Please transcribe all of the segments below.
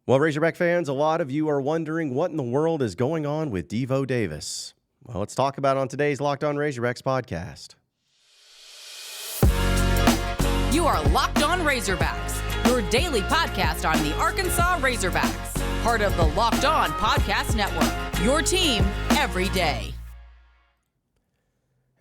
Well, Razorback fans, a lot of you are wondering what in the world is going on with Devo Davis. Well, let's talk about it on today's Locked On Razorbacks podcast. You are Locked On Razorbacks, your daily podcast on the Arkansas Razorbacks, part of the Locked On Podcast Network, your team every day.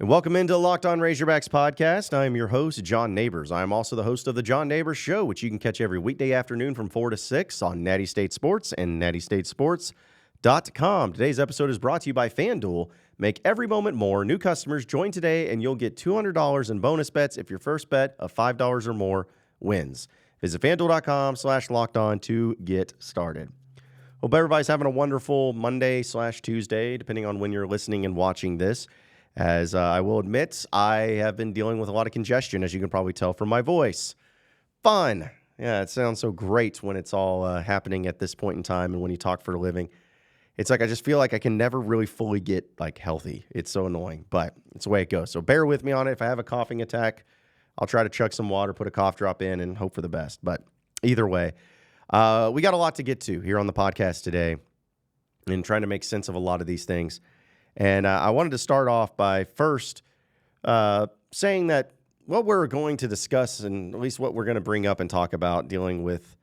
And welcome into the Locked On Razorbacks podcast. I am your host, John Nabors. I am also the host of the John Nabors Show, which you can catch every weekday afternoon from 4 to 6 on Natty State Sports and nattystatesports.com. Today's episode is brought to you by FanDuel. Make every moment more. New customers, join today and you'll get $200 in bonus bets if your first bet of $5 or more wins. Visit FanDuel.com/lockedon to get started. Hope everybody's having a wonderful Monday/Tuesday, depending on when you're listening and watching this. As I will admit, I have been dealing with a lot of congestion, as you can probably tell from my voice. Fun. Yeah, it sounds so great when it's all happening at this point in time and when you talk for a living. It's like I just feel like I can never really fully get healthy. It's so annoying, but it's the way it goes. So bear with me on it. If I have a coughing attack, I'll try to chug some water, put a cough drop in, and hope for the best. But either way, we got a lot to get to here on the podcast today and trying to make sense of a lot of these things. And I wanted to start off by first saying that what we're going to discuss, and at least what we're going to bring up and talk about dealing with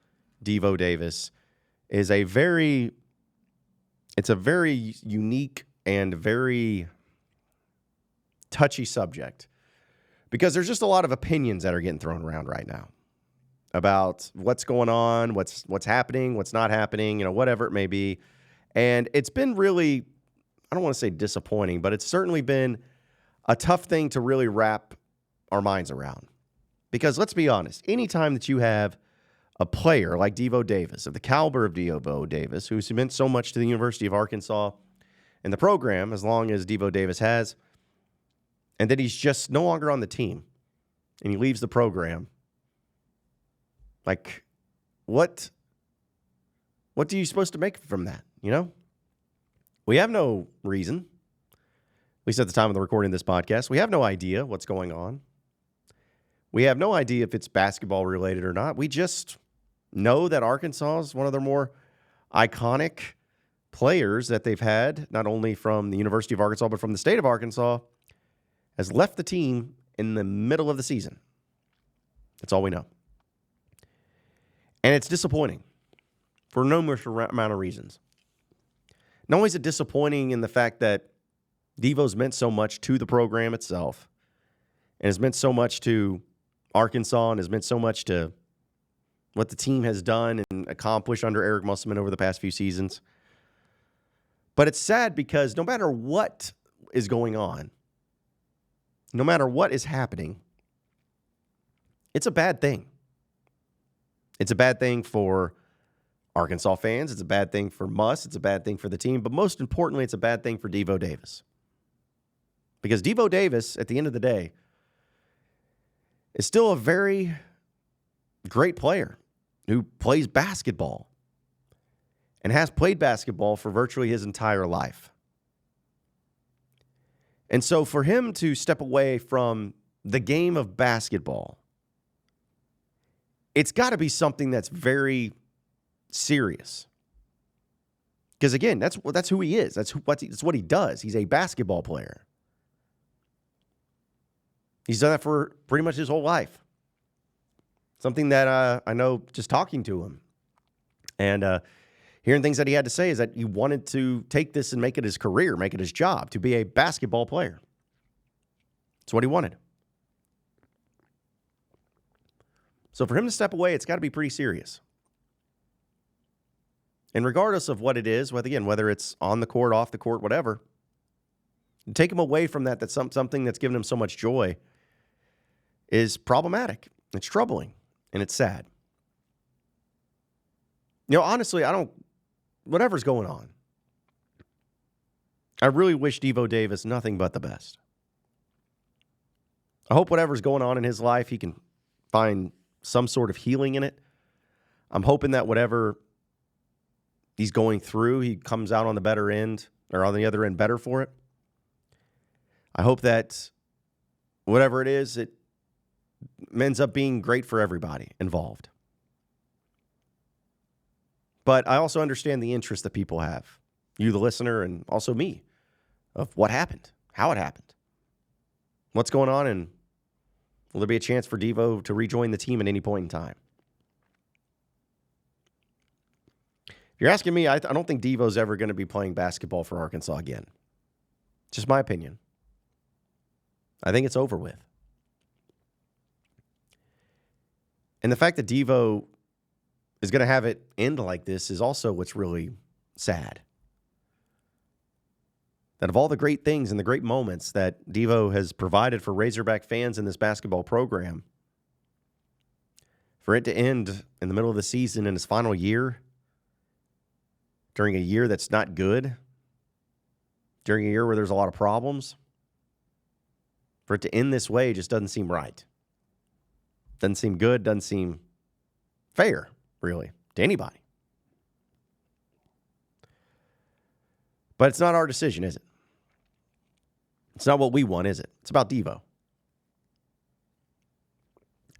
Devo Davis, is a very unique and very touchy subject. Because there's just a lot of opinions that are getting thrown around right now about what's going on, what's happening, what's not happening, whatever it may be. And it's been really, I don't want to say disappointing, but it's certainly been a tough thing to really wrap our minds around. Because let's be honest, anytime that you have a player like Devo Davis, of the caliber of Devo Davis, who's meant so much to the University of Arkansas and the program as long as Devo Davis has, and then he's just no longer on the team and he leaves the program, what are you supposed to make from that, We have no reason, at least at the time of the recording of this podcast. We have no idea what's going on. We have no idea if it's basketball related or not. We just know that Arkansas is one of their more iconic players that they've had, not only from the University of Arkansas, but from the state of Arkansas, has left the team in the middle of the season. That's all we know. And it's disappointing for numerous amount of reasons. Not only is it disappointing in the fact that Devo's meant so much to the program itself and has meant so much to Arkansas and has meant so much to what the team has done and accomplished under Eric Musselman over the past few seasons. But it's sad because no matter what is going on, no matter what is happening, it's a bad thing. It's a bad thing for Arkansas fans. It's a bad thing for Muss. It's a bad thing for the team. But most importantly, it's a bad thing for Devo Davis. Because Devo Davis, at the end of the day, is still a very great player who plays basketball and has played basketball for virtually his entire life. And so for him to step away from the game of basketball, it's got to be something that's very serious. Because again, that's who he is. That's what he does. He's a basketball player. He's done that for pretty much his whole life. Something that I know just talking to him and hearing things that he had to say is that he wanted to take this and make it his career, make it his job, to be a basketball player. That's what he wanted. So for him to step away, it's got to be pretty serious. And regardless of what it is, whether it's on the court, off the court, whatever, take him away from that's something that's given him so much joy is problematic. It's troubling, and it's sad. Honestly, whatever's going on, I really wish Devo Davis nothing but the best. I hope whatever's going on in his life, he can find some sort of healing in it. I'm hoping that whatever he's going through, he comes out on the better end or on the other end better for it. I hope that whatever it is, it ends up being great for everybody involved. But I also understand the interest that people have, you, the listener, and also me, of what happened, how it happened, what's going on, and will there be a chance for Devo to rejoin the team at any point in time? If you're asking me, I don't think Devo's ever going to be playing basketball for Arkansas again. Just my opinion. I think it's over with. And the fact that Devo is going to have it end like this is also what's really sad. That of all the great things and the great moments that Devo has provided for Razorback fans in this basketball program, for it to end in the middle of the season in his final year, during a year that's not good, during a year where there's a lot of problems, for it to end this way just doesn't seem right. Doesn't seem good, doesn't seem fair, really, to anybody. But it's not our decision, is it? It's not what we want, is it? It's about Devo.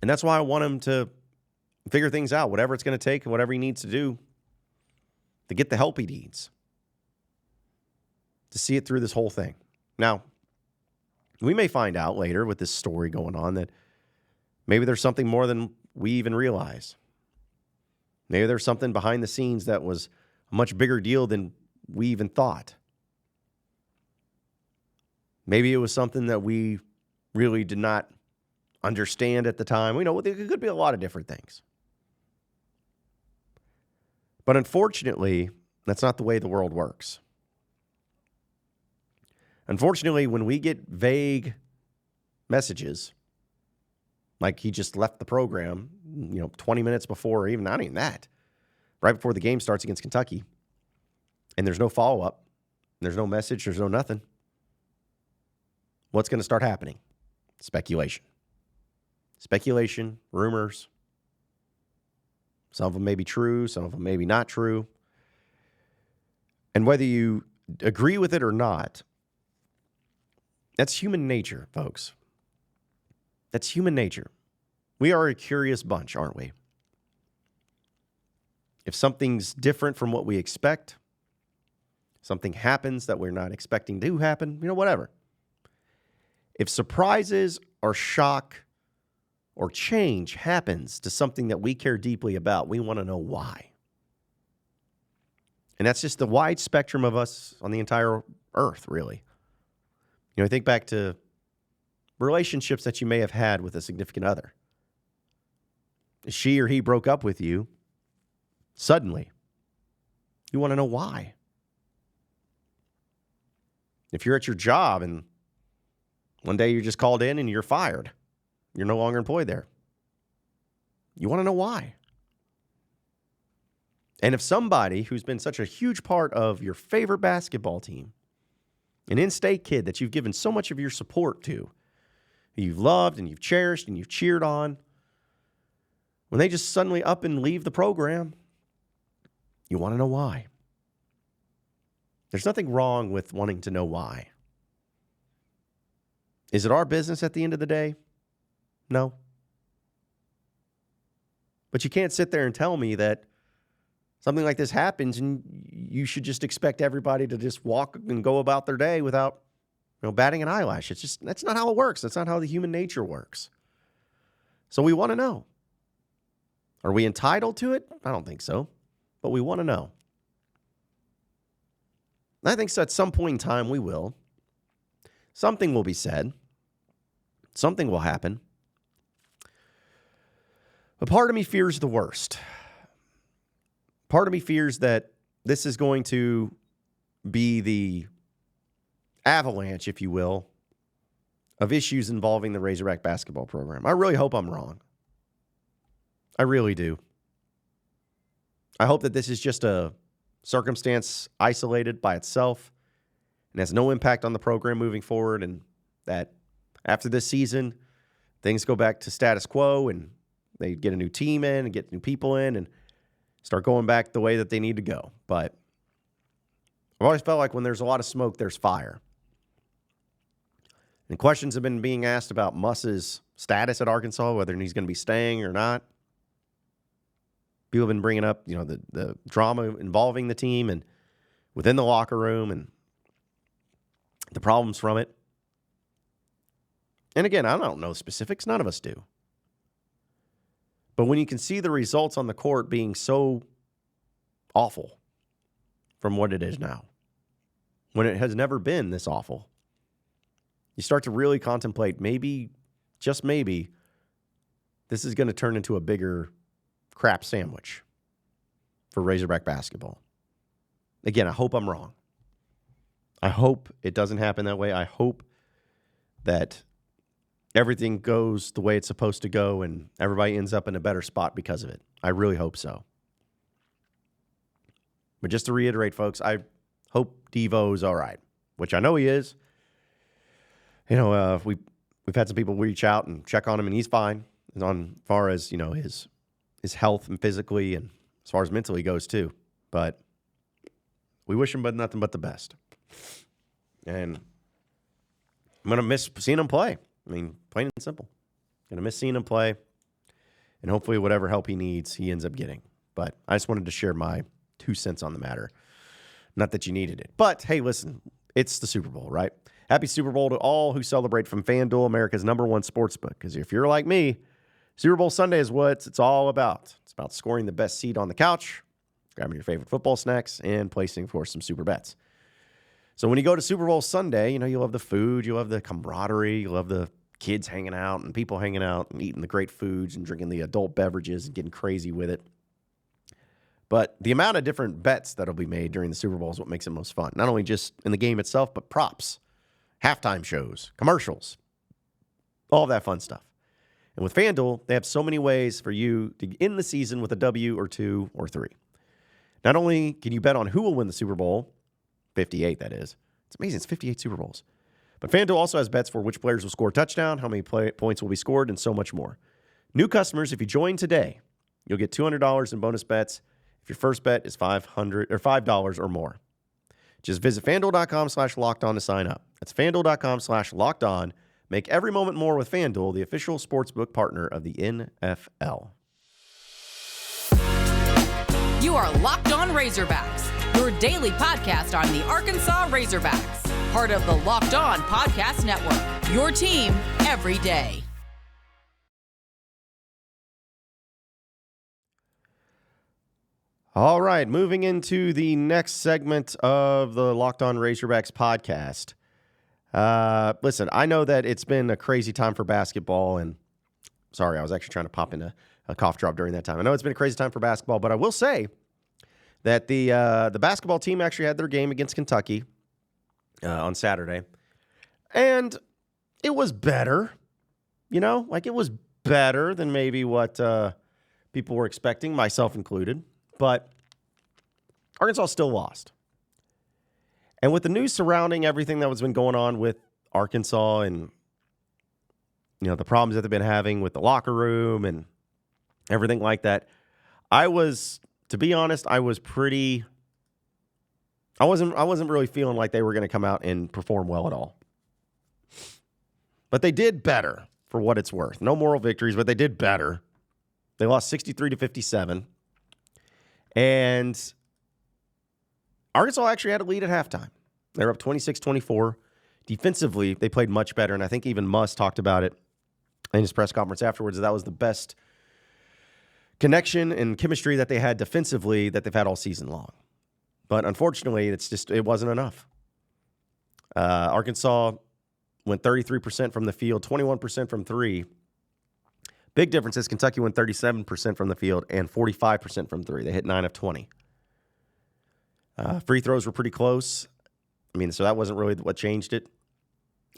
And that's why I want him to figure things out, whatever it's going to take and whatever he needs to do to get the help he needs to see it through this whole thing. Now, we may find out later with this story going on that maybe there's something more than we even realize. Maybe there's something behind the scenes that was a much bigger deal than we even thought. Maybe it was something that we really did not understand at the time. We know it could be a lot of different things. But unfortunately, that's not the way the world works. Unfortunately, when we get vague messages, like he just left the program, 20 minutes before, or even not even that, right before the game starts against Kentucky, and there's no follow-up, there's no message, there's no nothing, what's going to start happening? Speculation. Speculation, rumors. Some of them may be true, some of them may be not true. And whether you agree with it or not, that's human nature, folks. That's human nature. We are a curious bunch, aren't we? If something's different from what we expect, something happens that we're not expecting to happen, whatever. If surprises or shock or change happens to something that we care deeply about, we want to know why. And that's just the wide spectrum of us on the entire earth, really. Think back to relationships that you may have had with a significant other. She or he broke up with you suddenly. You want to know why. If you're at your job and one day you're just called in and you're fired, you're no longer employed there, you want to know why. And if somebody who's been such a huge part of your favorite basketball team, an in-state kid that you've given so much of your support to, who you've loved and you've cherished and you've cheered on, when they just suddenly up and leave the program, you want to know why. There's nothing wrong with wanting to know why. Is it our business at the end of the day? No. But you can't sit there and tell me that something like this happens and you should just expect everybody to just walk and go about their day without, batting an eyelash. That's not how it works. That's not how the human nature works. So we want to know. Are we entitled to it? I don't think so. But we want to know. And I think so at some point in time we will. Something will be said. Something will happen. But part of me fears the worst. Part of me fears that this is going to be the avalanche, if you will, of issues involving the Razorback basketball program. I really hope I'm wrong. I really do. I hope that this is just a circumstance isolated by itself and has no impact on the program moving forward, and that after this season, things go back to status quo and they get a new team in and get new people in and start going back the way that they need to go. But I've always felt like when there's a lot of smoke, there's fire. And questions have been being asked about Muss's status at Arkansas, whether he's going to be staying or not. People have been bringing up, the drama involving the team and within the locker room and the problems from it. And again, I don't know specifics. None of us do. But when you can see the results on the court being so awful from what it is now, when it has never been this awful, you start to really contemplate maybe, just maybe, this is going to turn into a bigger crap sandwich for Razorback basketball. Again, I hope I'm wrong. I hope it doesn't happen that way. I hope that everything goes the way it's supposed to go and everybody ends up in a better spot because of it. I really hope so. But just to reiterate, folks, I hope Devo's all right, which I know he is. We've had some people reach out and check on him, and he's fine. And on as far as, his health and physically and as far as mentally goes too. But we wish him nothing but the best. And I'm going to miss seeing him play. I mean, plain and simple. Going to miss seeing him play. And hopefully whatever help he needs, he ends up getting. But I just wanted to share my 2 cents on the matter. Not that you needed it. But, hey, listen, it's the Super Bowl, right? Happy Super Bowl to all who celebrate from FanDuel, America's #1 sportsbook. Because if you're like me, Super Bowl Sunday is what it's all about. It's about scoring the best seat on the couch, grabbing your favorite football snacks, and placing, of course, some super bets. So when you go to Super Bowl Sunday, you love the food, you love the camaraderie, you love the kids hanging out and people hanging out and eating the great foods and drinking the adult beverages and getting crazy with it. But the amount of different bets that'll be made during the Super Bowl is what makes it most fun. Not only just in the game itself, but props, halftime shows, commercials, all of that fun stuff. And with FanDuel, they have so many ways for you to end the season with a W or 2 or 3. Not only can you bet on who will win the Super Bowl, 58 that is. It's amazing, it's 58 Super Bowls. But FanDuel also has bets for which players will score a touchdown, how many points will be scored, and so much more. New customers, if you join today, you'll get $200 in bonus bets if your first bet is $5 or more. Just visit FanDuel.com/lockedon to sign up. That's FanDuel.com/lockedon. Make every moment more with FanDuel, the official sportsbook partner of the NFL. You are Locked On Razorbacks, your daily podcast on the Arkansas Razorbacks, part of the Locked On Podcast Network, your team every day. All right, moving into the next segment of the Locked On Razorbacks podcast. Listen, I know that it's been a crazy time for basketball, and sorry, I was actually trying to pop in a cough drop during that time. I know it's been a crazy time for basketball, but I will say that the basketball team actually had their game against Kentucky on Saturday, and it was better. It was better than maybe what people were expecting, myself included. But Arkansas still lost. And with the news surrounding everything that was been going on with Arkansas and, the problems that they've been having with the locker room and everything like that, to be honest, I wasn't really feeling like they were going to come out and perform well at all. But they did better for what it's worth. No moral victories, but they did better. They lost 63-57. And Arkansas actually had a lead at halftime. They were up 26-24. Defensively, they played much better, and I think even Muss talked about it in his press conference afterwards. That was the best connection and chemistry that they had defensively that they've had all season long. But unfortunately, it wasn't enough. Arkansas went 33% from the field, 21% from three. Big difference is Kentucky went 37% from the field and 45% from three. They hit 9 of 20. Free throws were pretty close. So that wasn't really what changed it.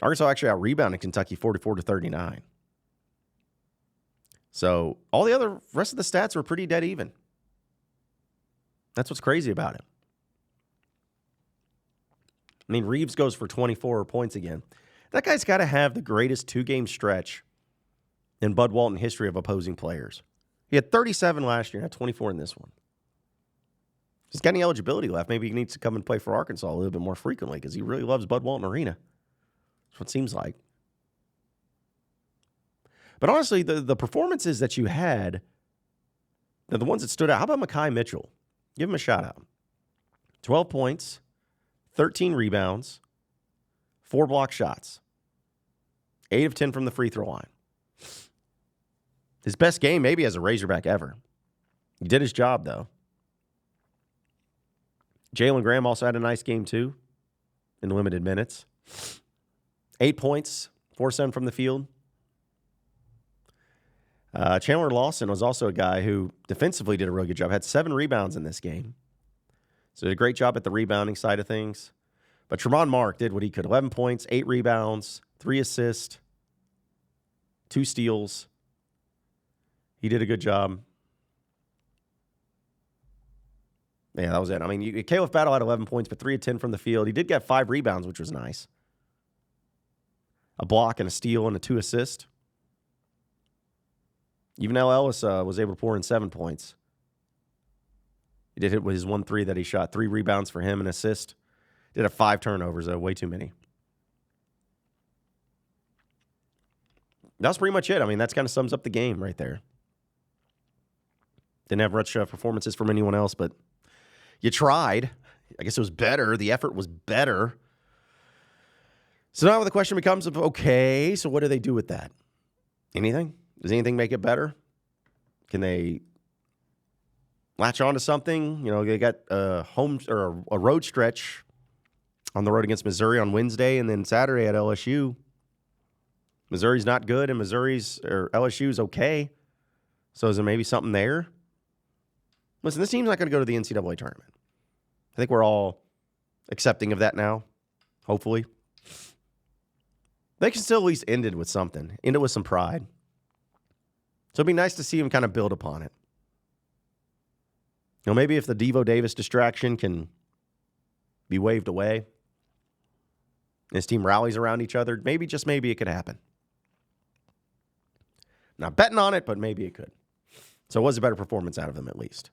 Arkansas actually out-rebounded Kentucky 44-39. So all the rest of the stats were pretty dead even. That's what's crazy about it. Reeves goes for 24 points again. That guy's got to have the greatest two-game stretch in Bud Walton history of opposing players. He had 37 last year and had 24 in this one. He's got any eligibility left. Maybe he needs to come and play for Arkansas a little bit more frequently because he really loves Bud Walton Arena. That's what it seems like. But honestly, the performances that you had Now, the ones that stood out, how about Mekhi Mitchell? Give him a shout out. 12 points, 13 rebounds, 4 block shots, 8 of 10 from the free throw line. His best game maybe as a Razorback ever. He did his job, though. Jalen Graham also had a nice game, too, in limited minutes. 8 points, 4-7 from the field. Chandler Lawson was also a guy who defensively did a really good job. Had 7 rebounds in this game. So did a great job at the rebounding side of things. But Tremont Mark did what he could. 11 points, 8 rebounds, 3 assists, 2 steals. He did a good job. Yeah, that was it. I mean, Caleb Battle had 11 points, but 3 of 10 from the field. He did get 5 rebounds, which was nice. A block and a steal and a 2 assist. Even L. Ellis was able to pour in 7 points. He did hit with his 1-3 that he shot. 3 rebounds for him, an assist. Did have 5 turnovers, way too many. That's pretty much it. I mean, that kind of sums up the game right there. Didn't have much performances from anyone else, but you tried. I guess it was better. The effort was better. So now the question becomes of, okay, so what do they do with that? Anything? Does anything make it better? Can they latch on to something? You know, they got a road stretch on the road against Missouri on Wednesday, and then Saturday at LSU. Missouri's not good, and LSU's okay. So is there maybe something there? Listen, this team's not going to go to the NCAA tournament. I think we're all accepting of that now, hopefully. They can still at least end it with something. End it with some pride. So it'd be nice to see him kind of build upon it. You know, maybe if the Devo Davis distraction can be waved away, and his team rallies around each other, maybe, just maybe, it could happen. Not betting on it, but maybe it could. So it was a better performance out of them, at least.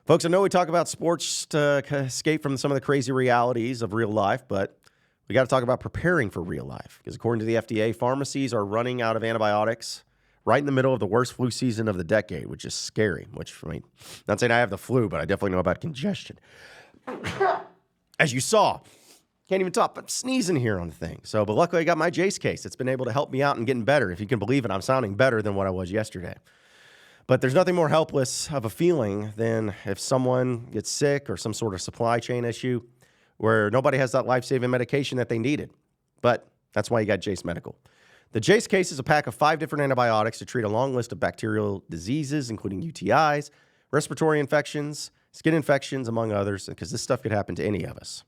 Folks, I know we talk about sports to escape from some of the crazy realities of real life, but we got to talk about preparing for real life. Because according to the FDA, pharmacies are running out of antibiotics right in the middle of the worst flu season of the decade, which is scary. Which, I mean, not saying I have the flu, but I definitely know about congestion. As you saw, can't even talk, but sneezing here on the thing. So, but luckily I got my Jace case. It's been able to help me out and getting better. If you can believe it, I'm sounding better than what I was yesterday. But there's nothing more helpless of a feeling than if someone gets sick or some sort of supply chain issue where nobody has that life-saving medication that they needed. But that's why you got Jace Medical. The Jace case is a pack of 5 different antibiotics to treat a long list of bacterial diseases, including UTIs, respiratory infections, skin infections, among others, because this stuff could happen to any of us.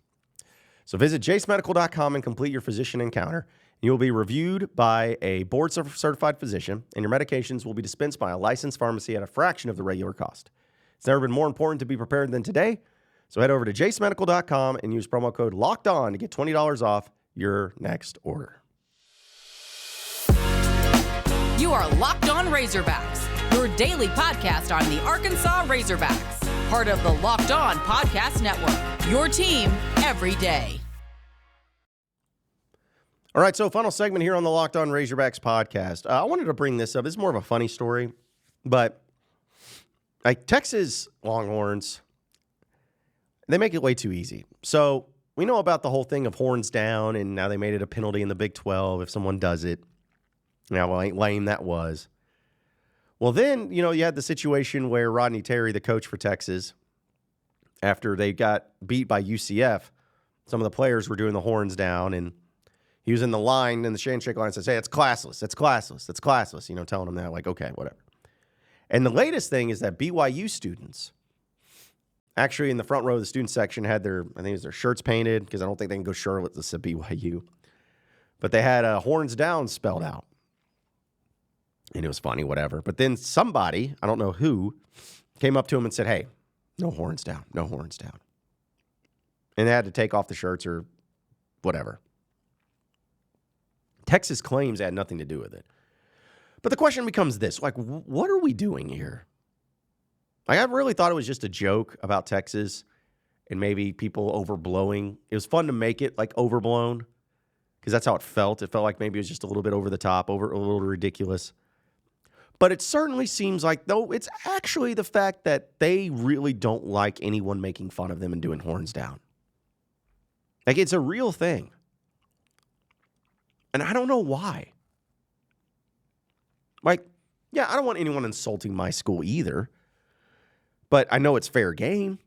So visit jacemedical.com and complete your physician encounter. You will be reviewed by a board-certified physician, and your medications will be dispensed by a licensed pharmacy at a fraction of the regular cost. It's never been more important to be prepared than today. So head over to jacemedical.com and use promo code LOCKEDON to get $20 off your next order. You are Locked On Razorbacks, your daily podcast on the Arkansas Razorbacks, part of the Locked On Podcast Network, your team every day. All right, so final segment here on the Locked On Razorbacks podcast. I wanted to bring this up. It's more of a funny story, but like Texas Longhorns, they make it way too easy. So we know about the whole thing of horns down, and now they made it a penalty in the Big 12 if someone does it. Now, how lame that was. Well, then, you know, you had the situation where Rodney Terry, the coach for Texas, after they got beat by UCF, some of the players were doing the horns down, and he was in the line, in the handshake line, and says, hey, it's classless, it's classless, it's classless, you know, telling them that, like, okay, whatever. And the latest thing is that BYU students, actually in the front row of the student section, had their, I think it was their shirts painted, because I don't think they can go shirtless at BYU. But they had horns down spelled out. And it was funny, whatever. But then somebody, I don't know who, came up to him and said, hey, no horns down, no horns down. And they had to take off the shirts or whatever. Texas claims it had nothing to do with it. But the question becomes this, like, what are we doing here? Like, I really thought it was just a joke about Texas and maybe people overblowing. It was fun to make it, like, overblown because that's how it felt. It felt like maybe it was just a little bit over the top, a little ridiculous. But it certainly seems like, though, it's actually the fact that they really don't like anyone making fun of them and doing horns down. Like, it's a real thing. And I don't know why. Like, yeah, I don't want anyone insulting my school either. But I know it's fair game.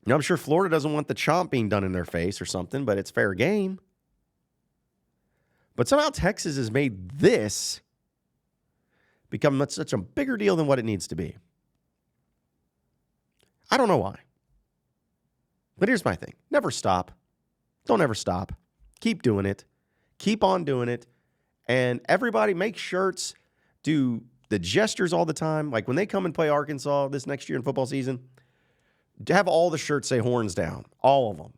You know, I'm sure Florida doesn't want the chomp being done in their face or something, but it's fair game. But somehow Texas has made this become such a bigger deal than what it needs to be. I don't know why. But here's my thing. Never stop. Don't ever stop. Keep doing it. Keep on doing it. And everybody make shirts, do the gestures all the time. Like when they come and play Arkansas this next year in football season, have all the shirts say horns down. All of them.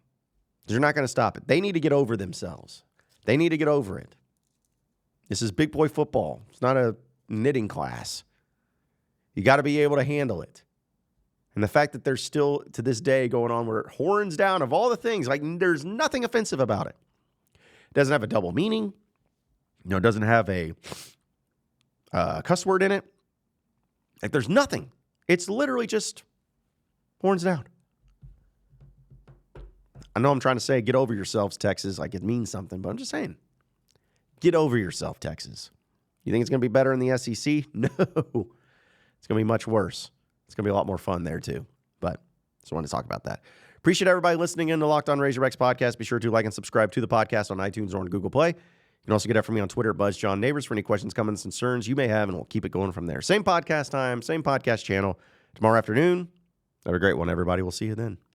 You're not going to stop it. They need to get over themselves. They need to get over it. This is big boy football. It's not a knitting class. You got to be able to handle it. And the fact that there's still, to this day, going on where horns down of all the things, like there's nothing offensive about it. It doesn't have a double meaning. You know, it doesn't have a cuss word in it. Like there's nothing. It's literally just horns down. I know I'm trying to say get over yourselves, Texas, like it means something, but I'm just saying. Get over yourself, Texas. You think it's going to be better in the SEC? No. It's going to be much worse. It's going to be a lot more fun there, too. But just wanted to talk about that. Appreciate everybody listening in to Locked On Razorbacks podcast. Be sure to like and subscribe to the podcast on iTunes or on Google Play. You can also get it from me on Twitter at BuzzJohnNabors for any questions, comments, concerns you may have, and we'll keep it going from there. Same podcast time, same podcast channel tomorrow afternoon. Have a great one, everybody. We'll see you then.